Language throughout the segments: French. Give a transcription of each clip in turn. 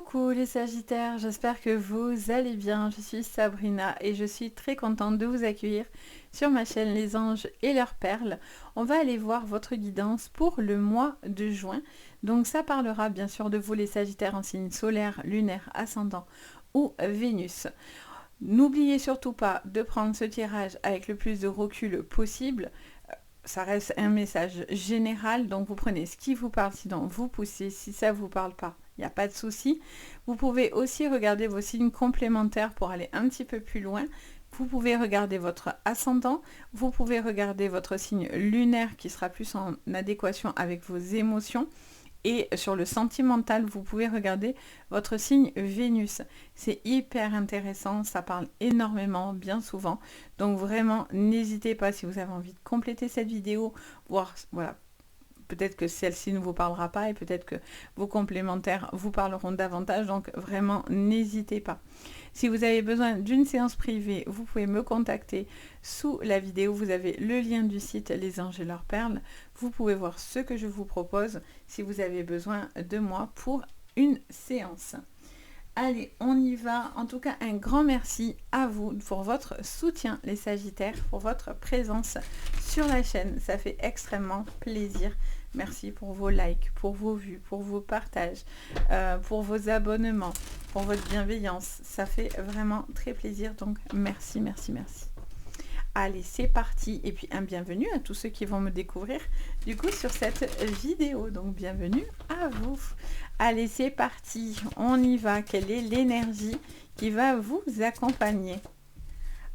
Coucou les Sagittaires, j'espère que vous allez bien. Je suis Sabrina et je suis très contente de vous accueillir sur ma chaîne Les Anges et leurs perles. On va aller voir votre guidance pour le mois de juin. Donc ça parlera bien sûr de vous les Sagittaires en signe solaire, lunaire, ascendant ou Vénus. N'oubliez surtout pas de prendre ce tirage avec le plus de recul possible. Ça reste un message général, donc vous prenez ce qui vous parle, sinon vous poussez. Si ça ne vous parle pas, il n'y a pas de souci. Vous pouvez aussi regarder vos signes complémentaires pour aller un petit peu plus loin. Vous pouvez regarder votre ascendant, vous pouvez regarder votre signe lunaire qui sera plus en adéquation avec vos émotions. Et sur le sentimental, vous pouvez regarder votre signe Vénus. C'est hyper intéressant, ça parle énormément, bien souvent. Donc vraiment, n'hésitez pas si vous avez envie de compléter cette vidéo, voir, voilà, peut-être que celle-ci ne vous parlera pas et peut-être que vos complémentaires vous parleront davantage. Donc vraiment, n'hésitez pas. Si vous avez besoin d'une séance privée, vous pouvez me contacter sous la vidéo. Vous avez le lien du site Les Anges et leurs perles. Vous pouvez voir ce que je vous propose si vous avez besoin de moi pour une séance. Allez, on y va. En tout cas, un grand merci à vous pour votre soutien, les Sagittaires, pour votre présence sur la chaîne. Ça fait extrêmement plaisir. Merci pour vos likes, pour vos vues, pour vos partages, pour vos abonnements, pour votre bienveillance. Ça fait vraiment très plaisir. Donc, merci, merci, merci. Allez, c'est parti. Et puis, un bienvenue à tous ceux qui vont me découvrir du coup sur cette vidéo. Donc, bienvenue à vous. Allez, c'est parti. On y va. Quelle est l'énergie qui va vous accompagner?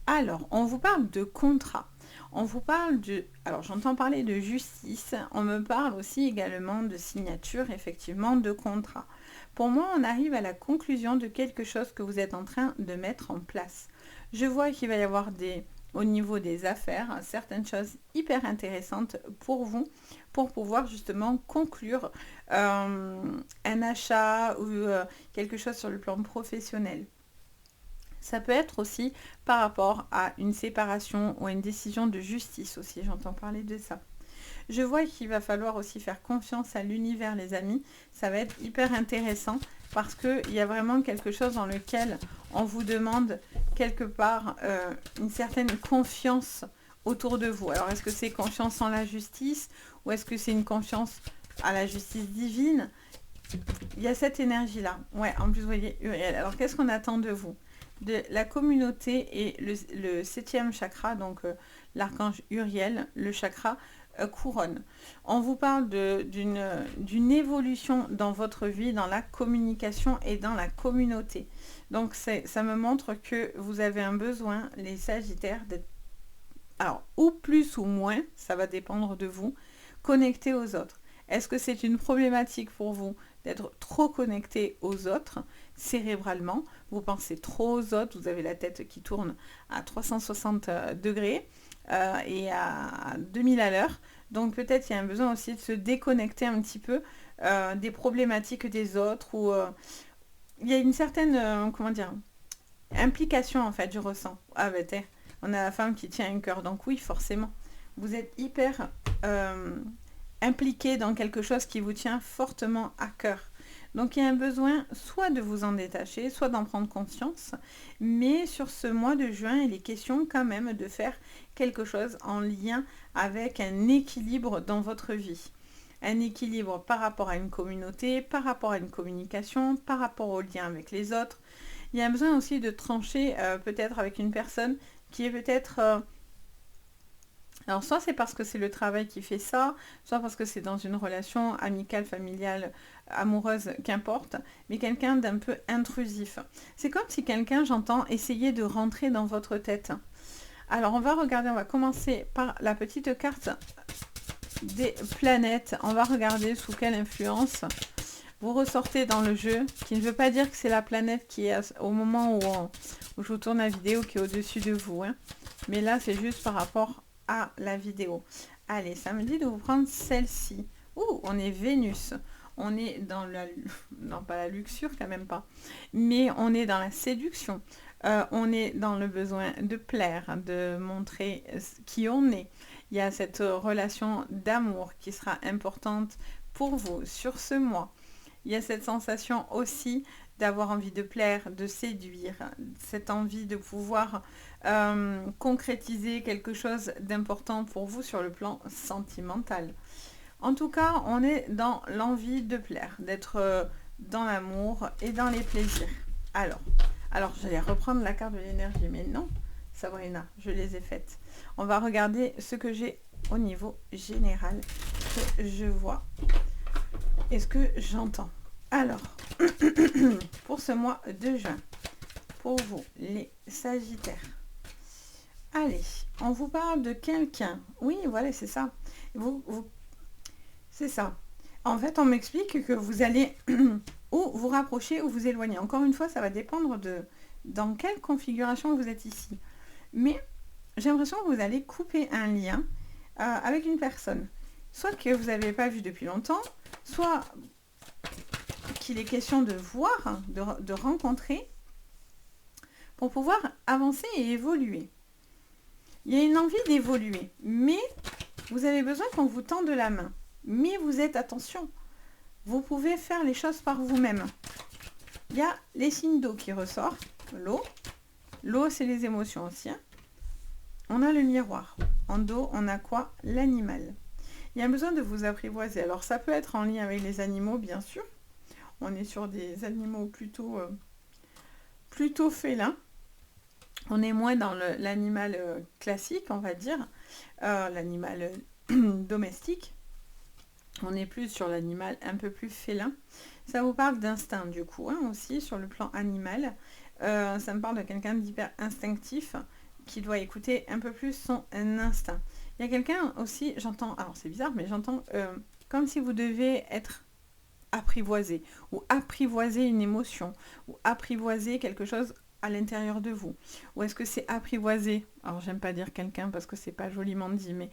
Alors, on vous parle de contrat. On vous parle de... Alors, j'entends parler de justice. On me parle aussi également de signature, effectivement, de contrat. Pour moi, on arrive à la conclusion de quelque chose que vous êtes en train de mettre en place. Je vois qu'il va y avoir au niveau des affaires, certaines choses hyper intéressantes pour vous, pour pouvoir justement conclure un achat ou quelque chose sur le plan professionnel. Ça peut être aussi par rapport à une séparation ou à une décision de justice aussi, j'entends parler de ça. Je vois qu'il va falloir aussi faire confiance à l'univers, les amis. Ça va être hyper intéressant parce qu'il y a vraiment quelque chose dans lequel on vous demande quelque part une certaine confiance autour de vous. Alors, est-ce que c'est confiance en la justice ou est-ce que c'est une confiance à la justice divine? Il y a cette énergie-là. Ouais, en plus, vous voyez, Uriel. Alors, qu'est-ce qu'on attend de vous? De la communauté et le 7e chakra, donc l'archange Uriel, le chakra couronne. On vous parle d'une évolution dans votre vie, dans la communication et dans la communauté. Donc ça me montre que vous avez un besoin, les Sagittaires, d'être, alors ou plus ou moins, ça va dépendre de vous, connectés aux autres. Est-ce que c'est une problématique pour vous d'être trop connecté aux autres cérébralement? Vous pensez trop aux autres, vous avez la tête qui tourne à 360 degrés et à 2000 à l'heure. Donc peut-être il y a un besoin aussi de se déconnecter un petit peu des problématiques des autres. Ou il y a une certaine, comment dire, implication en fait, je ressens. Ah ben on a la femme qui tient un cœur, donc oui, forcément. Vous êtes hyper... impliqué dans quelque chose qui vous tient fortement à cœur. Donc il y a un besoin soit de vous en détacher, soit d'en prendre conscience. Mais sur ce mois de juin, il est question quand même de faire quelque chose en lien avec un équilibre dans votre vie. Un équilibre par rapport à une communauté, par rapport à une communication, par rapport au lien avec les autres. Il y a un besoin aussi de trancher peut-être avec une personne qui est peut-être... alors soit c'est parce que c'est le travail qui fait ça, soit parce que c'est dans une relation amicale, familiale, amoureuse, qu'importe, mais quelqu'un d'un peu intrusif. C'est comme si quelqu'un, j'entends, essayait de rentrer dans votre tête. Alors on va regarder, on va commencer par la petite carte des planètes. On va regarder sous quelle influence vous ressortez dans le jeu, qui ne veut pas dire que c'est la planète qui est au moment où je vous tourne la vidéo qui est au-dessus de vous. Hein. Mais là c'est juste par rapport à la vidéo. Allez, ça me dit de vous prendre celle-ci. Ouh, on est Vénus. On est dans la... non, pas la luxure, quand même pas. Mais on est dans la séduction. On est dans le besoin de plaire, de montrer qui on est. Il y a cette relation d'amour qui sera importante pour vous sur ce mois. Il y a cette sensation aussi d'avoir envie de plaire, de séduire, cette envie de pouvoir concrétiser quelque chose d'important pour vous sur le plan sentimental. En tout cas, on est dans l'envie de plaire, d'être dans l'amour et dans les plaisirs. Alors, j'allais reprendre la carte de l'énergie, mais non, Sabrina, je les ai faites. On va regarder ce que j'ai au niveau général, que je vois et ce que j'entends. Alors, pour ce mois de juin, pour vous, les Sagittaires. Allez, on vous parle de quelqu'un. Oui, voilà, c'est ça. C'est ça. En fait, on m'explique que vous allez ou vous rapprocher ou vous éloigner. Encore une fois, ça va dépendre de dans quelle configuration vous êtes ici. Mais j'ai l'impression que vous allez couper un lien avec une personne. Soit que vous n'avez pas vu depuis longtemps, soit qu'il est question de voir, de rencontrer, pour pouvoir avancer et évoluer. Il y a une envie d'évoluer, mais vous avez besoin qu'on vous tende la main. Mais vous êtes, attention, vous pouvez faire les choses par vous-même. Il y a les signes d'eau qui ressortent, l'eau. L'eau, c'est les émotions aussi. Hein. On a le miroir. En dos, on a quoi? L'animal. Il y a besoin de vous apprivoiser. Alors, ça peut être en lien avec les animaux, bien sûr. On est sur des animaux plutôt félins. On est moins dans l'animal classique, on va dire. L'animal domestique. On est plus sur l'animal un peu plus félin. Ça vous parle d'instinct, du coup, hein, aussi, sur le plan animal. Ça me parle de quelqu'un d'hyper instinctif qui doit écouter un peu plus son instinct. Il y a quelqu'un aussi, j'entends, alors c'est bizarre, mais j'entends comme si vous devez être apprivoisé, ou apprivoiser une émotion, ou apprivoiser quelque chose à l'intérieur de vous. Ou est-ce que c'est apprivoiser, alors j'aime pas dire quelqu'un parce que c'est pas joliment dit, mais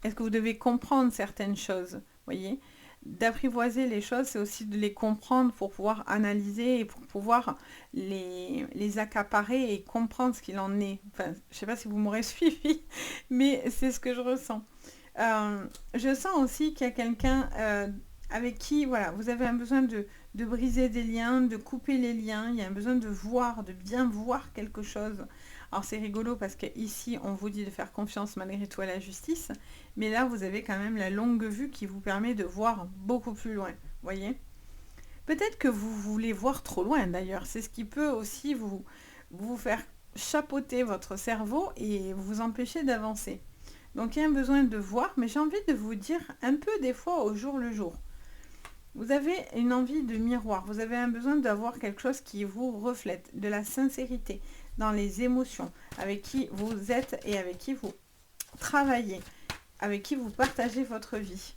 est-ce que vous devez comprendre certaines choses, voyez? D'apprivoiser les choses, c'est aussi de les comprendre pour pouvoir analyser et pour pouvoir les accaparer et comprendre ce qu'il en est. Enfin, je sais pas si vous m'aurez suivi, mais c'est ce que je ressens. Je sens aussi qu'il y a quelqu'un avec qui, voilà, vous avez un besoin de briser des liens, de couper les liens. Il y a un besoin de voir, de bien voir quelque chose. Alors c'est rigolo parce qu'ici, on vous dit de faire confiance malgré tout à la justice. Mais là, vous avez quand même la longue vue qui vous permet de voir beaucoup plus loin. Voyez? Peut-être que vous voulez voir trop loin d'ailleurs. C'est ce qui peut aussi vous faire chapeauter votre cerveau et vous empêcher d'avancer. Donc il y a un besoin de voir, mais j'ai envie de vous dire un peu des fois au jour le jour. Vous avez une envie de miroir, vous avez un besoin d'avoir quelque chose qui vous reflète, de la sincérité dans les émotions, avec qui vous êtes et avec qui vous travaillez, avec qui vous partagez votre vie.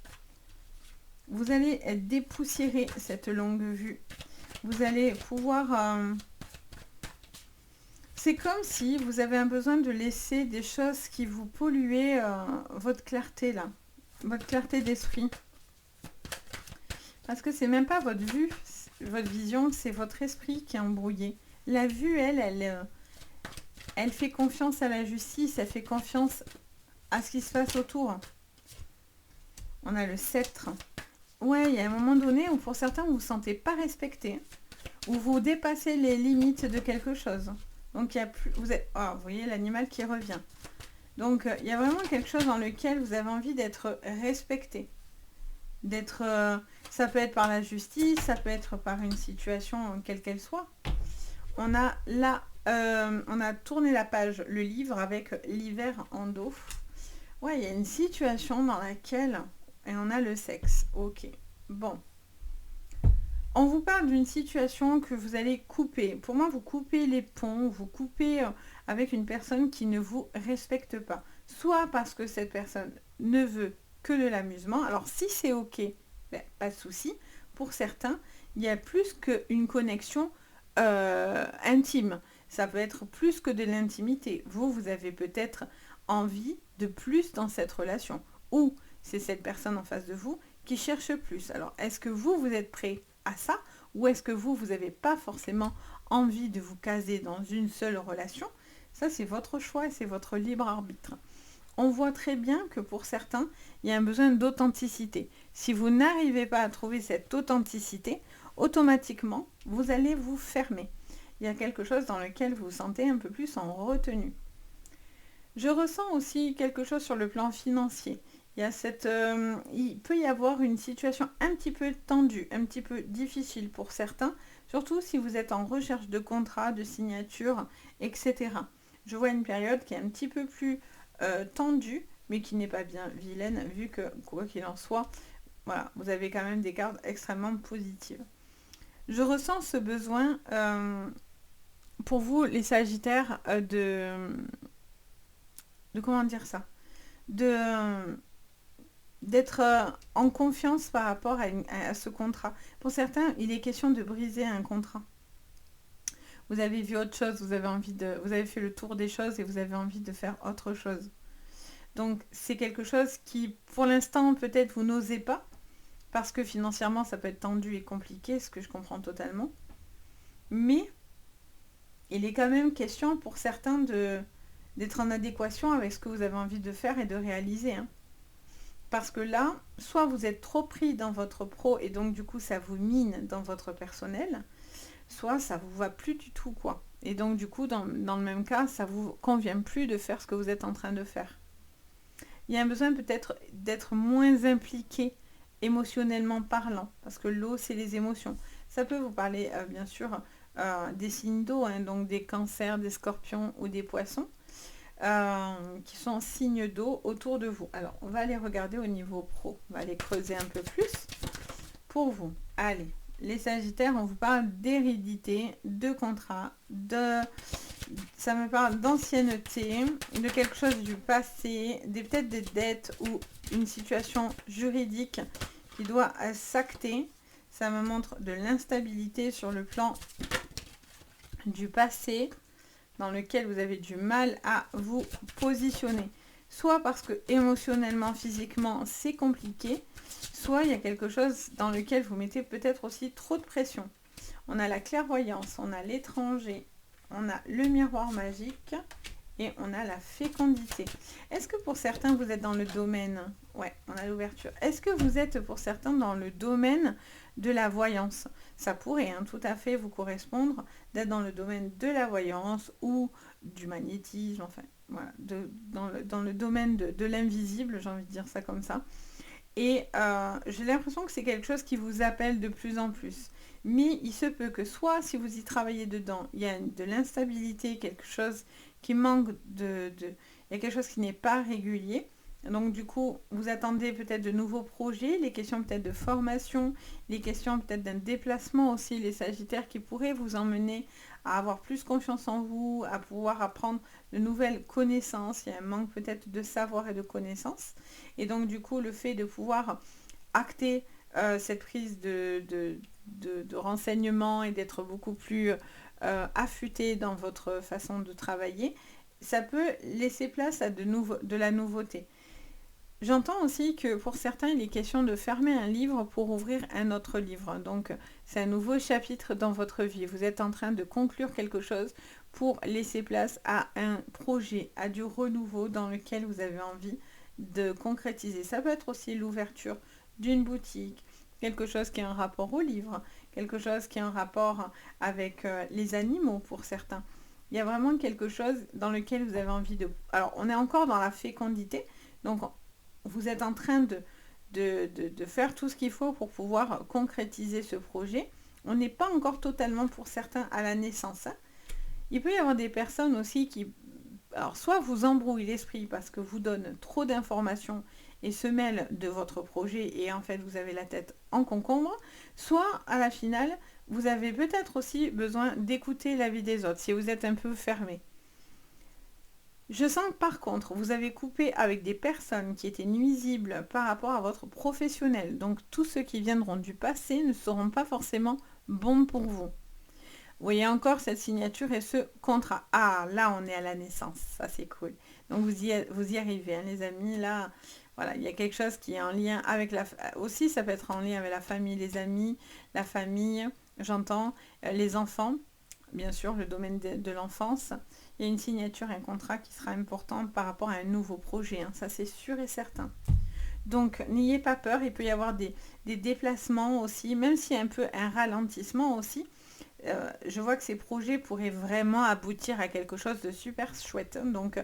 Vous allez dépoussiérer cette longue vue. Vous allez pouvoir... c'est comme si vous avez un besoin de laisser des choses qui vous polluaient votre clarté là, votre clarté d'esprit. Parce que c'est même pas votre vue, votre vision, c'est votre esprit qui est embrouillé. La vue, elle fait confiance à la justice, elle fait confiance à ce qui se passe autour. On a le sceptre. Ouais, il y a un moment donné où pour certains, vous ne vous sentez pas respecté, où vous dépassez les limites de quelque chose. Donc, il y a plus, vous voyez l'animal qui revient. Donc, il y a vraiment quelque chose dans lequel vous avez envie d'être respecté. Ça peut être par la justice, ça peut être par une situation quelle qu'elle soit. On a là, on a tourné la page, le livre avec l'hiver en dos. Ouais, il y a une situation dans laquelle, et on a le sexe. Ok, bon. On vous parle d'une situation que vous allez couper. Pour moi, vous coupez les ponts, vous coupez avec une personne qui ne vous respecte pas. Soit parce que cette personne ne veut que de l'amusement. Alors, si c'est ok, ben, pas de souci. Pour certains, il y a plus qu'une connexion intime. Ça peut être plus que de l'intimité. Vous avez peut-être envie de plus dans cette relation. Ou c'est cette personne en face de vous qui cherche plus. Alors, est-ce que vous êtes prêt à ça? Ou est-ce que vous n'avez pas forcément envie de vous caser dans une seule relation? Ça, c'est votre choix et c'est votre libre arbitre. On voit très bien que pour certains, il y a un besoin d'authenticité. Si vous n'arrivez pas à trouver cette authenticité, automatiquement, vous allez vous fermer. Il y a quelque chose dans lequel vous vous sentez un peu plus en retenue. Je ressens aussi quelque chose sur le plan financier. Il peut y avoir une situation un petit peu tendue, un petit peu difficile pour certains, surtout si vous êtes en recherche de contrats, de signatures, etc. Je vois une période qui est un petit peu plus tendue, mais qui n'est pas bien vilaine, vu que, quoi qu'il en soit, voilà, vous avez quand même des cartes extrêmement positives. Je ressens ce besoin, pour vous, les Sagittaires, de comment dire ça, de d'être en confiance par rapport à ce contrat. Pour certains, il est question de briser un contrat. Vous avez vu autre chose, vous avez fait le tour des choses et vous avez envie de faire autre chose. Donc c'est quelque chose qui, pour l'instant, peut-être vous n'osez pas, parce que financièrement, ça peut être tendu et compliqué, ce que je comprends totalement. Mais il est quand même question pour certains d'être en adéquation avec ce que vous avez envie de faire et de réaliser. Hein. Parce que là, soit vous êtes trop pris dans votre pro et donc du coup ça vous mine dans votre personnel, soit ça vous va plus du tout quoi. Et donc du coup, dans le même cas, ça vous convient plus de faire ce que vous êtes en train de faire. Il y a un besoin peut-être d'être moins impliqué émotionnellement parlant, parce que l'eau c'est les émotions. Ça peut vous parler bien sûr des signes d'eau, hein, donc des cancers, des scorpions ou des poissons. Qui sont signes d'eau autour de vous. Alors, on va aller regarder au niveau pro. On va aller creuser un peu plus pour vous. Allez, les Sagittaires, on vous parle d'hérédité, de contrat, ça me parle d'ancienneté, de quelque chose du passé, peut-être des dettes ou une situation juridique qui doit s'acter. Ça me montre de l'instabilité sur le plan du passé, dans lequel vous avez du mal à vous positionner. Soit parce que émotionnellement, physiquement, c'est compliqué, soit il y a quelque chose dans lequel vous mettez peut-être aussi trop de pression. On a la clairvoyance, on a l'étranger, on a le miroir magique et on a la fécondité. Est-ce que pour certains, vous êtes dans le domaine... Ouais, on a l'ouverture. Est-ce que vous êtes pour certains dans le domaine de la voyance? Ça pourrait tout à fait vous correspondre d'être dans le domaine de la voyance ou du magnétisme, enfin, voilà, dans le domaine de l'invisible, j'ai envie de dire ça comme ça. Et j'ai l'impression que c'est quelque chose qui vous appelle de plus en plus. Mais il se peut que soit, si vous y travaillez dedans, il y a de l'instabilité, quelque chose qui manque il y a quelque chose qui n'est pas régulier. Donc du coup, vous attendez peut-être de nouveaux projets, les questions peut-être de formation, les questions peut-être d'un déplacement aussi, les Sagittaires qui pourraient vous emmener à avoir plus confiance en vous, à pouvoir apprendre de nouvelles connaissances. Il y a un manque peut-être de savoir et de connaissances. Et donc du coup, le fait de pouvoir acter cette prise de renseignements et d'être beaucoup plus affûté dans votre façon de travailler, ça peut laisser place à de la nouveauté. J'entends aussi que pour certains, il est question de fermer un livre pour ouvrir un autre livre. Donc, c'est un nouveau chapitre dans votre vie. Vous êtes en train de conclure quelque chose pour laisser place à un projet, à du renouveau dans lequel vous avez envie de concrétiser. Ça peut être aussi l'ouverture d'une boutique, quelque chose qui a un rapport au livre, quelque chose qui a un rapport avec les animaux pour certains. Il y a vraiment quelque chose dans lequel vous avez envie de... Alors, on est encore dans la fécondité, donc vous êtes en train de faire tout ce qu'il faut pour pouvoir concrétiser ce projet. On n'est pas encore totalement pour certains à la naissance. Hein. Il peut y avoir des personnes aussi qui, alors soit vous embrouillent l'esprit parce que vous donnent trop d'informations et se mêlent de votre projet et en fait vous avez la tête en concombre, soit à la finale, vous avez peut-être aussi besoin d'écouter l'avis des autres si vous êtes un peu fermé. Je sens que par contre, vous avez coupé avec des personnes qui étaient nuisibles par rapport à votre professionnel. Donc tous ceux qui viendront du passé ne seront pas forcément bons pour vous. Vous voyez encore cette signature et ce contrat. Ah, là on est à la naissance, ça c'est cool. Donc vous y arrivez, hein, les amis. Là, voilà, il y a quelque chose qui est en lien avec aussi ça peut être en lien avec la famille, les amis, la famille, j'entends, les enfants. Bien sûr, le domaine de l'enfance. Il y a une signature, un contrat qui sera important par rapport à un nouveau projet. Hein, ça, c'est sûr et certain. Donc n'ayez pas peur, il peut y avoir des déplacements aussi, même s'il y a un peu un ralentissement aussi. Je vois que ces projets pourraient vraiment aboutir à quelque chose de super chouette. Donc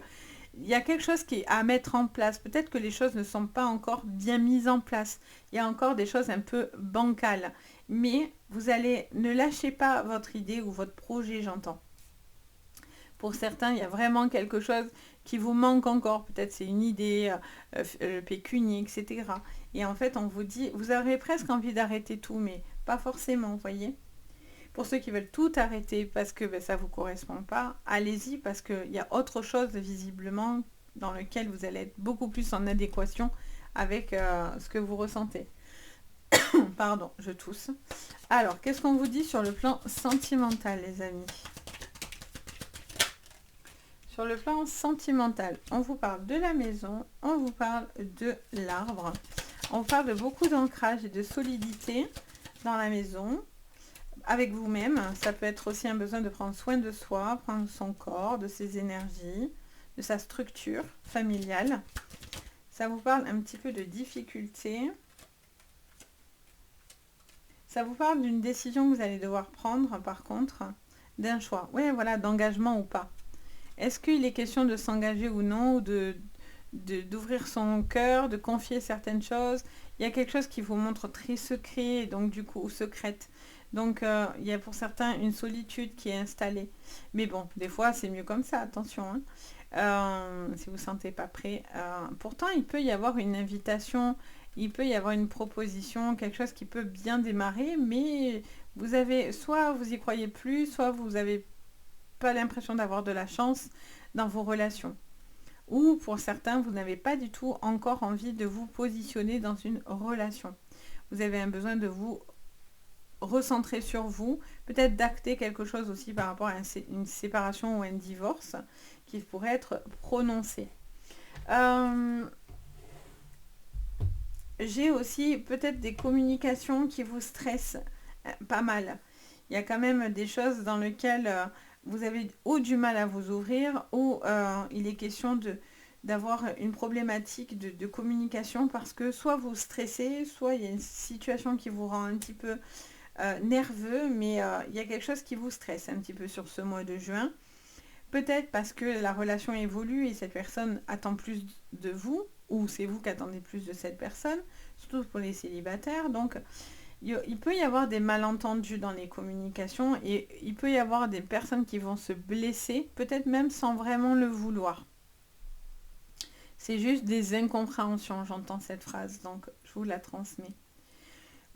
il y a quelque chose qui est à mettre en place. Peut-être que les choses ne sont pas encore bien mises en place. Il y a encore des choses un peu bancales. Mais vous allez, ne lâchez pas votre idée ou votre projet, j'entends. Pour certains, il y a vraiment quelque chose qui vous manque encore. Peut-être c'est une idée pécunier, etc. Et en fait, on vous dit, vous aurez presque envie d'arrêter tout, mais pas forcément, vous voyez. Pour ceux qui veulent tout arrêter parce que ça ne vous correspond pas, allez-y parce qu'il y a autre chose visiblement dans lequel vous allez être beaucoup plus en adéquation avec ce que vous ressentez. Pardon, je tousse. Alors, qu'est-ce qu'on vous dit sur le plan sentimental, les amis? Sur le plan sentimental, on vous parle de la maison, on vous parle de l'arbre, on vous parle de beaucoup d'ancrage et de solidité dans la maison. Avec vous-même, ça peut être aussi un besoin de prendre soin de soi, prendre son corps, de ses énergies, de sa structure familiale. Ça vous parle un petit peu de difficulté. Ça vous parle d'une décision que vous allez devoir prendre, par contre, d'un choix. Oui, voilà, d'engagement ou pas. Est-ce qu'il est question de s'engager ou non, ou d'ouvrir son cœur, de confier certaines choses? Il y a quelque chose qui vous montre très secret, donc du coup, ou secrète. Donc, il y a pour certains une solitude qui est installée. Mais bon, des fois, c'est mieux comme ça, attention. Hein. Si vous ne sentez pas prêt. Pourtant, il peut y avoir une invitation, il peut y avoir une proposition, quelque chose qui peut bien démarrer, mais vous avez, soit vous y croyez plus, soit vous n'avez pas l'impression d'avoir de la chance dans vos relations. Ou pour certains, vous n'avez pas du tout encore envie de vous positionner dans une relation. Vous avez un besoin de vous recentrer sur vous, peut-être d'acter quelque chose aussi par rapport à une séparation ou un divorce qui pourrait être prononcé. J'ai aussi peut-être des communications qui vous stressent pas mal. Il y a quand même des choses dans lesquelles vous avez ou du mal à vous ouvrir ou il est question d'avoir une problématique de communication parce que soit vous stressez, soit il y a une situation qui vous rend un petit peu nerveux, mais il y a quelque chose qui vous stresse un petit peu sur ce mois de juin. Peut-être parce que la relation évolue et cette personne attend plus de vous, ou c'est vous qui attendez plus de cette personne, surtout pour les célibataires. Donc, il peut y avoir des malentendus dans les communications et il peut y avoir des personnes qui vont se blesser, peut-être même sans vraiment le vouloir. C'est juste des incompréhensions, j'entends cette phrase, donc je vous la transmets.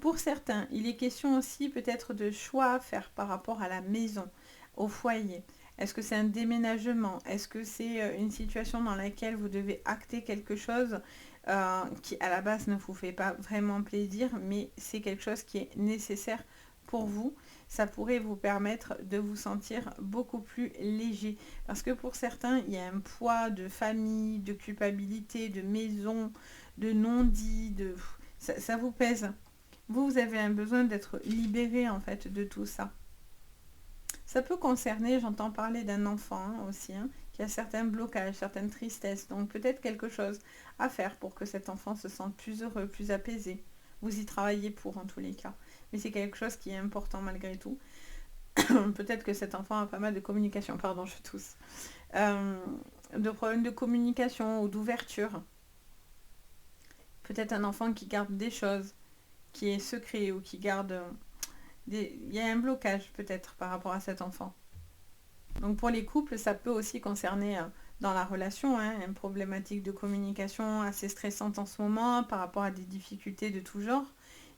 Pour certains, il est question aussi peut-être de choix à faire par rapport à la maison, au foyer. Est-ce que c'est un déménagement? Est-ce que c'est une situation dans laquelle vous devez acter quelque chose qui à la base ne vous fait pas vraiment plaisir, mais c'est quelque chose qui est nécessaire pour vous? Ça pourrait vous permettre de vous sentir beaucoup plus léger. Parce que pour certains, il y a un poids de famille, de culpabilité, de maison, de non-dit, ça vous pèse. Vous avez un besoin d'être libéré en fait de tout ça. Ça peut concerner, j'entends parler d'un enfant aussi, qui a certains blocages, certaines tristesses. Donc peut-être quelque chose à faire pour que cet enfant se sente plus heureux, plus apaisé. Vous y travaillez pour en tous les cas. Mais c'est quelque chose qui est important malgré tout. Peut-être que cet enfant a pas mal de communication, pardon, je tousse. De problèmes de communication ou d'ouverture. Peut-être un enfant qui garde des choses, qui est secret ou qui garde... Il y a un blocage peut-être par rapport à cet enfant. Donc pour les couples, ça peut aussi concerner dans la relation une problématique de communication assez stressante en ce moment par rapport à des difficultés de tout genre.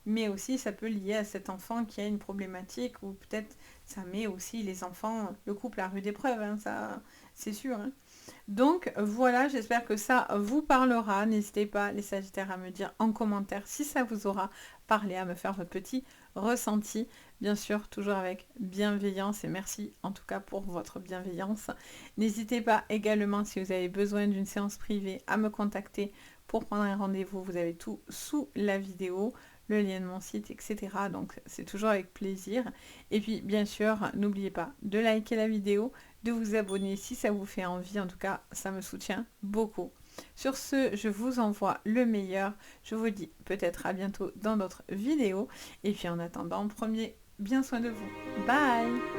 Mais aussi ça peut lier à cet enfant qui a une problématique ou peut-être ça met aussi les enfants, le couple à rude épreuve, ça c'est sûr. Donc voilà, j'espère que ça vous parlera. N'hésitez pas les Sagittaires à me dire en commentaire si ça vous aura parlé, à me faire votre petit ressenti. Bien sûr, toujours avec bienveillance et merci en tout cas pour votre bienveillance. N'hésitez pas également si vous avez besoin d'une séance privée à me contacter pour prendre un rendez-vous. Vous avez tout sous la vidéo, le lien de mon site, etc. Donc c'est toujours avec plaisir. Et puis bien sûr, n'oubliez pas de liker la vidéo, de vous abonner si ça vous fait envie. En tout cas, ça me soutient beaucoup. Sur ce, je vous envoie le meilleur. Je vous dis peut-être à bientôt dans d'autres vidéos. Et puis en attendant, prenez bien soin de vous. Bye!